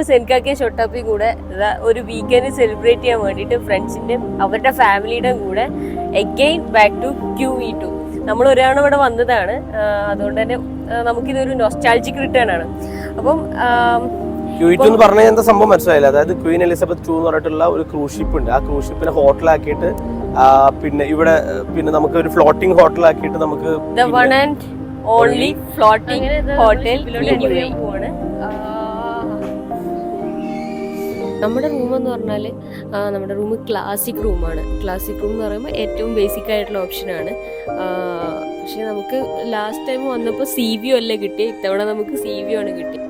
സെൻകാക്കയും ഷൊട്ടാപ്പിയും കൂടെ ഒരു weekend celebrate ചെയ്യാൻ വേണ്ടിയിട്ട് ഫ്രണ്ട്സിന്റെ അവരുടെ ഫാമിലിയുടെ കൂടെ അഗെയിൻ ബാക്ക് ടു QE2. നമ്മൾ ഒരാണ് ഇവിടെ വന്നതാണ്, അതുകൊണ്ട് തന്നെ നമുക്കിതൊരു നൊസ്റ്റാൾജിക് റിട്ടേൺ ആണ്. അപ്പം QE2 എന്ന് പറഞ്ഞാൽ എന്താ സംഭവം മനസ്സിലായില്ല. അതായത് ക്വീൻ എലിസബത്ത് 2 എന്ന് പറഞ്ഞിട്ടുള്ള ഒരു ക്രൂസ് ഷിപ്പ് ഉണ്ട്. ആ ക്രൂസ് ഷിപ്പിനെ ഹോട്ടലാക്കിയിട്ട് പിന്നെ ഇവിടെ പിന്നെ നമുക്ക് ഒരു ഫ്ലോട്ടിംഗ് ഹോട്ടലാക്കിയിട്ട് നമുക്ക് one and only floating hotel പോവാണ്. നമ്മുടെ റൂം എന്ന് പറഞ്ഞാൽ നമ്മുടെ റൂം ക്ലാസിക് റൂമാണ്. ക്ലാസിക് റൂം എന്ന് പറയുമ്പോൾ ഏറ്റവും ബേസിക് ആയിട്ടുള്ള ഓപ്ഷനാണ്. പക്ഷേ നമുക്ക് ലാസ്റ്റ് ടൈം വന്നപ്പോൾ CVO അല്ലേ കിട്ടിയത്, ഇത്തവണ നമുക്ക് CVO ആണ് കിട്ടിയത്.